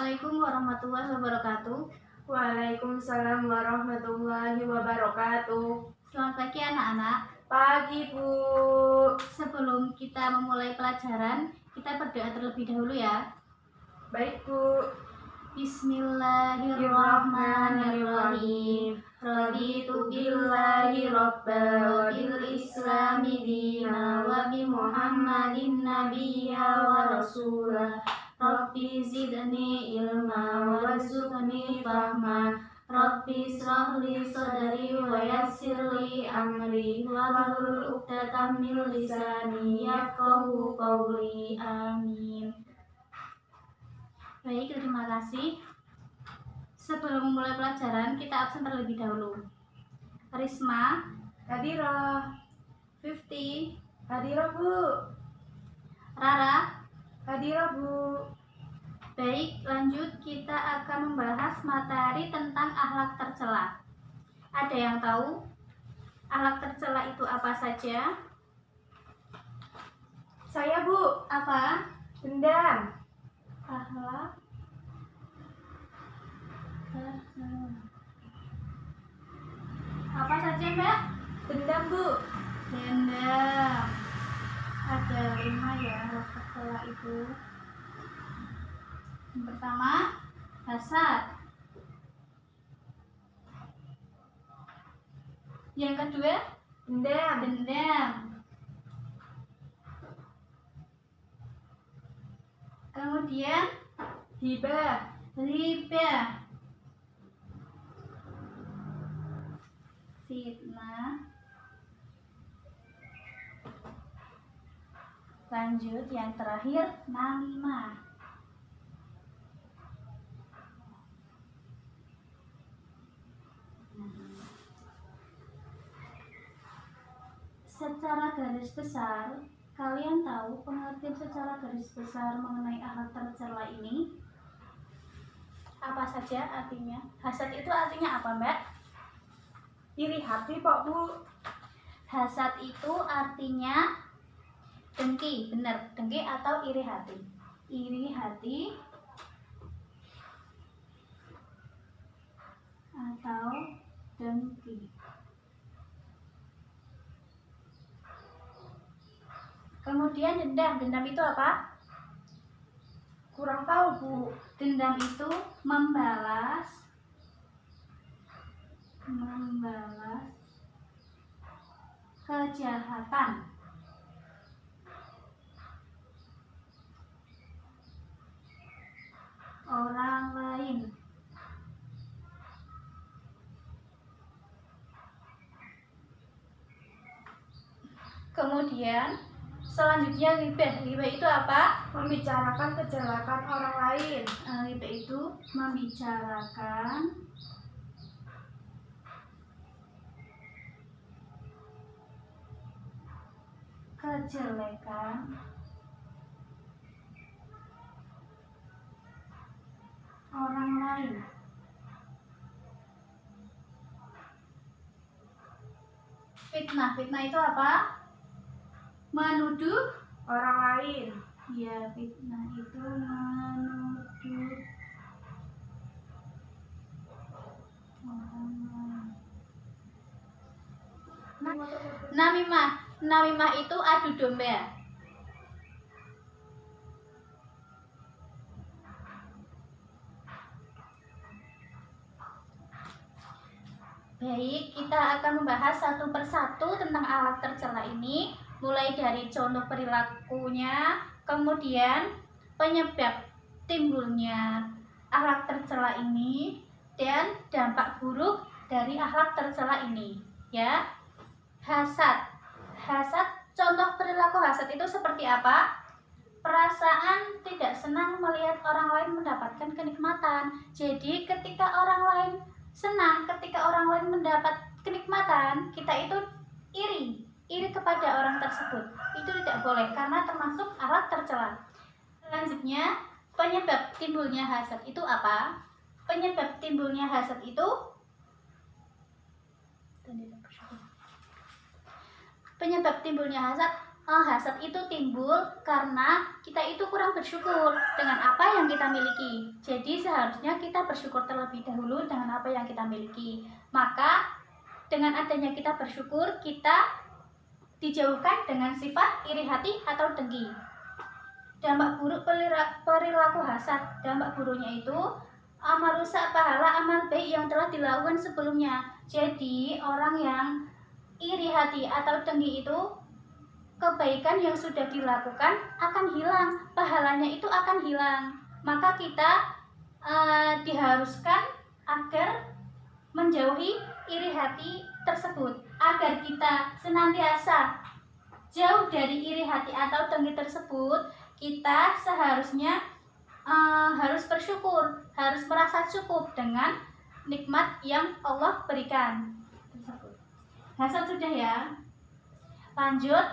Assalamualaikum warahmatullahi wabarakatuh. Waalaikumsalam warahmatullahi wabarakatuh. Selamat pagi anak-anak. Pagi, Bu. Sebelum kita memulai pelajaran, kita berdoa terlebih dahulu ya. Baik, Bu. Bismillahirrahmanirrahim. Raditu billahi robba wa bil islami dina wa bi Muhammadin nabiyya wa rasulah. Rabbi zidni ilma warzuqni fahma. Rabbi israh li sadri wa yassir li amri wahlul 'uqdatam min lisani yafqahu qawli. Amin. Baik, terima kasih. Sebelum memulai pelajaran, kita absen terlebih dahulu. Risma, Hadirah. 50, Hadirah, Bu. Rara. Hadirah, Bu. Baik, lanjut kita akan membahas materi tentang akhlak tercela. Ada yang tahu akhlak tercela itu apa saja? Saya, Bu. Apa? Dendam. Akhlak tercela. Apa saja, Mbak? Dendam, Bu. Dendam. Ada 5 ya akhlak tercela itu. Yang pertama, hasad. Yang kedua, Dendam. dendam. Kemudian, Hibah. riba, fitnah. Lanjut yang terakhir, namimah. Secara garis besar, kalian tahu pengertian secara garis besar mengenai akhlak tercela ini? Apa saja artinya? Hasad itu artinya apa, Mbak? Iri hati, Pak, Bu. Hasad itu artinya dengki, benar, dengki atau iri hati. Iri hati atau dengki. Kemudian dendam. Dendam itu apa? Kurang tahu, Bu. Dendam itu membalas kejahatan. Orang lain. Kemudian selanjutnya ghibah. Ghibah itu apa? Membicarakan kejelekan orang lain. Ghibah itu membicarakan kejelekan orang lain. Fitnah. Fitnah itu apa? Menuduh Orang lain. ya, fitnah itu menuduh orang lain. Namimah. Namimah itu adu domba. Baik, kita akan membahas satu persatu tentang akhlak tercela ini, mulai dari contoh perilakunya, kemudian penyebab timbulnya akhlak tercela ini, dan dampak buruk dari akhlak tercela ini. Ya, hasad. Hasad, contoh perilaku hasad itu seperti apa? Perasaan tidak senang melihat orang lain mendapatkan kenikmatan. Jadi ketika orang lain senang, ketika orang lain mendapat kenikmatan, kita itu iri kepada orang tersebut. Itu tidak boleh karena termasuk akhlak tercela. Selanjutnya, penyebab timbulnya hasad itu apa? Penyebab timbulnya hasad itu penyebab timbulnya hasad hasad itu timbul karena kita itu kurang bersyukur dengan apa yang kita miliki. Jadi seharusnya kita bersyukur terlebih dahulu dengan apa yang kita miliki. Maka dengan adanya kita bersyukur, kita dijauhkan dengan sifat iri hati atau dengki. Dampak buruk perilaku hasad. Dampak buruknya itu merusak pahala amal baik yang telah dilakukan sebelumnya. Jadi orang yang iri hati atau dengki itu, kebaikan yang sudah dilakukan akan hilang, pahalanya itu akan hilang. Maka kita diharuskan agar menjauhi iri hati tersebut, agar kita senantiasa jauh dari iri hati atau dengki tersebut. Kita seharusnya harus bersyukur, harus merasa cukup dengan nikmat yang Allah berikan. Hasad sudah ya. Lanjut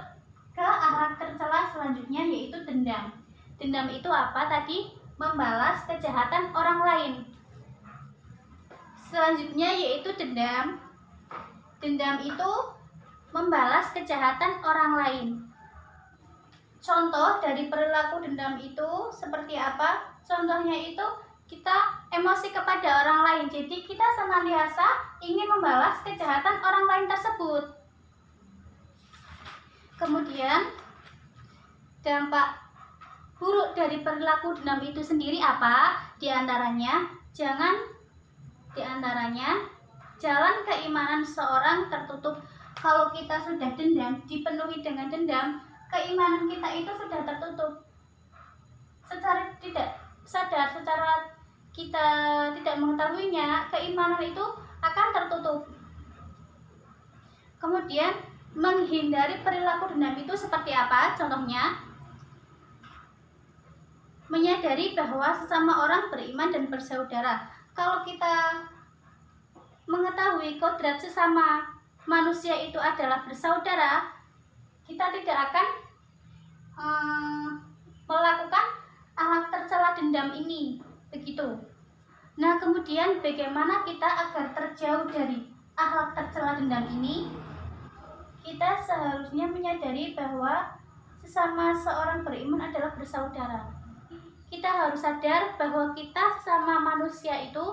ke akhlak tercela selanjutnya, yaitu dendam. Dendam itu apa tadi? Membalas kejahatan orang lain. Selanjutnya yaitu dendam. Dendam itu membalas kejahatan orang lain. Contoh dari perilaku dendam itu seperti apa? Contohnya itu kita emosi kepada orang lain. Jadi kita senantiasa ingin membalas kejahatan orang lain tersebut. Kemudian dampak buruk dari perilaku dendam itu sendiri apa? Di antaranya jalan keimanan seorang tertutup. Kalau kita sudah dendam, dipenuhi dengan dendam, keimanan kita itu sudah tertutup. Secara tidak sadar, secara kita tidak mengetahuinya, keimanan itu akan tertutup. Kemudian menghindari perilaku dendam itu seperti apa? Contohnya, menyadari bahwa sesama orang beriman dan bersaudara. Kalau kita mengetahui kodrat sesama manusia itu adalah bersaudara, kita tidak akan melakukan akhlak tercela dendam ini, begitu. Nah, kemudian bagaimana kita agar terjauh dari akhlak tercela dendam ini? Kita seharusnya menyadari bahwa sesama seorang beriman adalah bersaudara. Kita harus sadar bahwa kita sesama manusia itu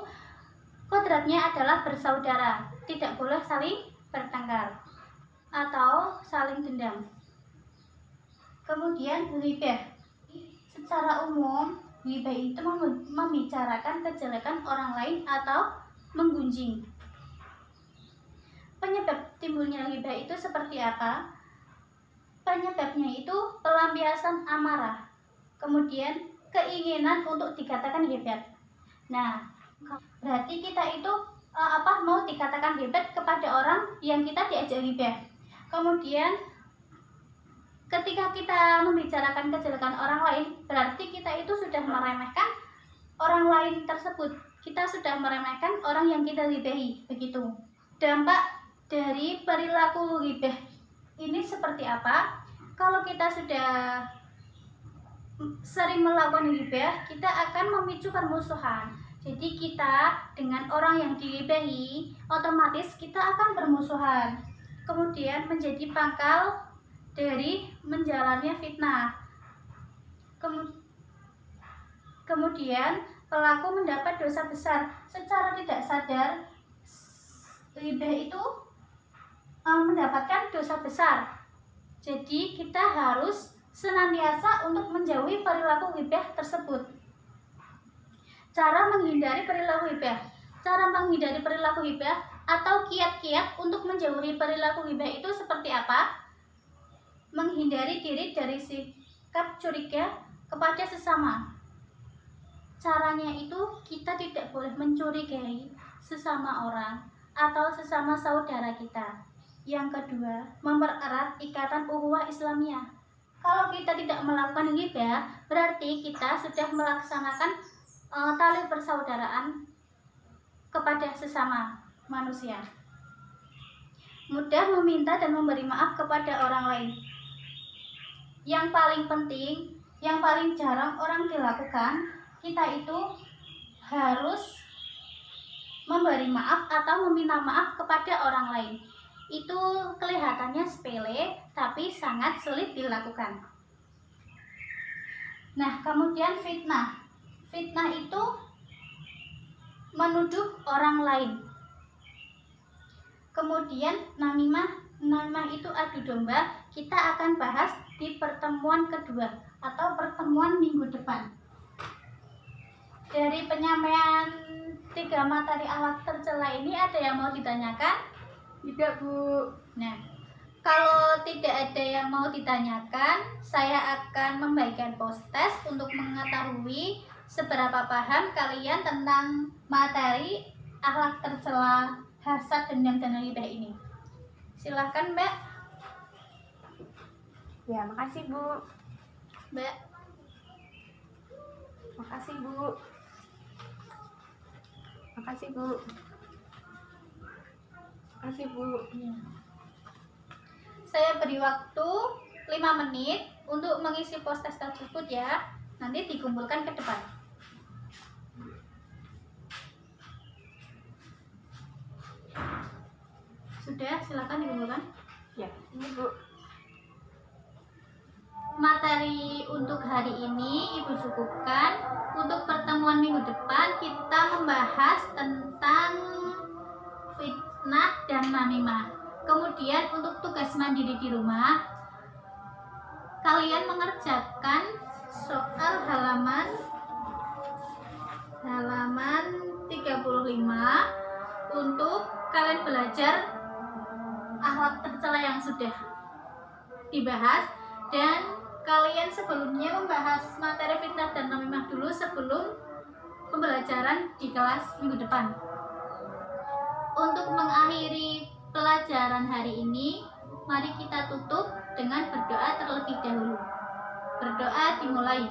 kodratnya adalah bersaudara, tidak boleh saling bertengkar atau saling dendam. Kemudian ghibah. Secara umum, ghibah itu membicarakan kejelekan orang lain atau menggunjing. Penyebab timbulnya ghibah itu seperti apa? Penyebabnya itu pelampiasan amarah, kemudian keinginan untuk dikatakan hebat. Nah, berarti kita itu mau dikatakan hebat kepada orang yang kita diajak ghibah. Kemudian ketika kita membicarakan kejelekan orang lain, berarti kita itu sudah meremehkan orang lain tersebut. Kita sudah meremehkan orang yang kita ghibahi, begitu. Dampak dari perilaku ghibah ini seperti apa? Kalau kita sudah sering melakukan ghibah, kita akan memicu permusuhan. Jadi kita dengan orang yang dighibahi, otomatis kita akan bermusuhan. Kemudian menjadi pangkal dari menjalannya fitnah. Kemudian pelaku mendapat dosa besar secara tidak sadar. Ghibah itu mendapatkan dosa besar. Jadi kita harus senantiasa untuk menjauhi perilaku ghibah tersebut. Cara menghindari perilaku ghibah. Cara menghindari perilaku ghibah atau kiat-kiat untuk menjauhi perilaku ghibah itu seperti apa? Menghindari diri dari sikap curiga kepada sesama. Caranya itu kita tidak boleh mencurigai sesama orang atau sesama saudara kita. Yang kedua, mempererat ikatan ukhuwah Islamiyah. Kalau kita tidak melakukan ghibah, berarti kita sudah melaksanakan tali persaudaraan kepada sesama manusia. Mudah meminta dan memberi maaf kepada orang lain. Yang paling penting, yang paling jarang orang dilakukan, kita itu harus memberi maaf atau meminta maaf kepada orang lain. itu kelihatannya sepele tapi sangat sulit dilakukan. Nah, kemudian fitnah. Fitnah itu menuduh orang lain. Kemudian namimah. Namimah itu adu domba. Kita akan bahas di pertemuan kedua atau pertemuan minggu depan. Dari penyampaian 3 materi akhlak tercela ini ada yang mau ditanyakan? Tidak, Bu. Nah, kalau tidak ada yang mau ditanyakan, saya akan membagikan post test untuk mengetahui seberapa paham kalian tentang materi akhlak tercela, hasad, dendam, dan ghibah ini. Silahkan, Mbak. Ya, makasih, Bu. Mbak. Makasih, Bu. Makasih, Bu. Makasih, Bu. Ya. Saya beri waktu 5 menit untuk mengisi post test tersebut ya. Nanti dikumpulkan ke depan. Sudah, silakan dikumpulkan. Ya, ini, Bu. Materi untuk hari ini Ibu cukupkan. Untuk pertemuan minggu depan kita membahas tentang fitnah dan namimah. Kemudian untuk tugas mandiri di rumah, kalian mengerjakan soal halaman 35 untuk kalian belajar akhlak tercela yang sudah dibahas, dan kalian sebelumnya membahas materi fitnah dan namimah dulu sebelum pembelajaran di kelas minggu depan. Untuk mengakhiri pelajaran hari ini, mari kita tutup dengan berdoa terlebih dahulu. Berdoa dimulai.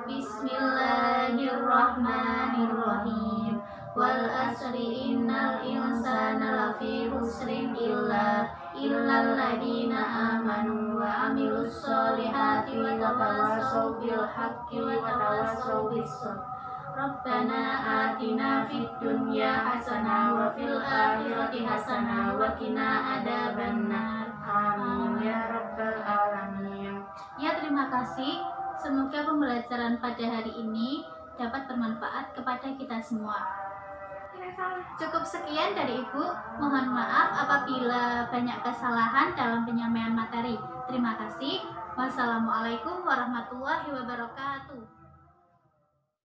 Bismillahirrahmanirrahim. Wal asri innal insana lafi khusrin illal ladina amanu wa amilus solihati wa tawassaw bil haqqi wa tawassaw bis sabr. Rabbana atina fid dunya hasanah wa fil akhirati hasanah wa qina adzabannar. Amin ya rabbal alamin. Ya, terima kasih. Semoga pembelajaran pada hari ini dapat bermanfaat kepada kita semua. Cukup sekian dari Ibu. Mohon maaf apabila banyak kesalahan dalam penyampaian materi. Terima kasih. Wassalamualaikum warahmatullahi wabarakatuh.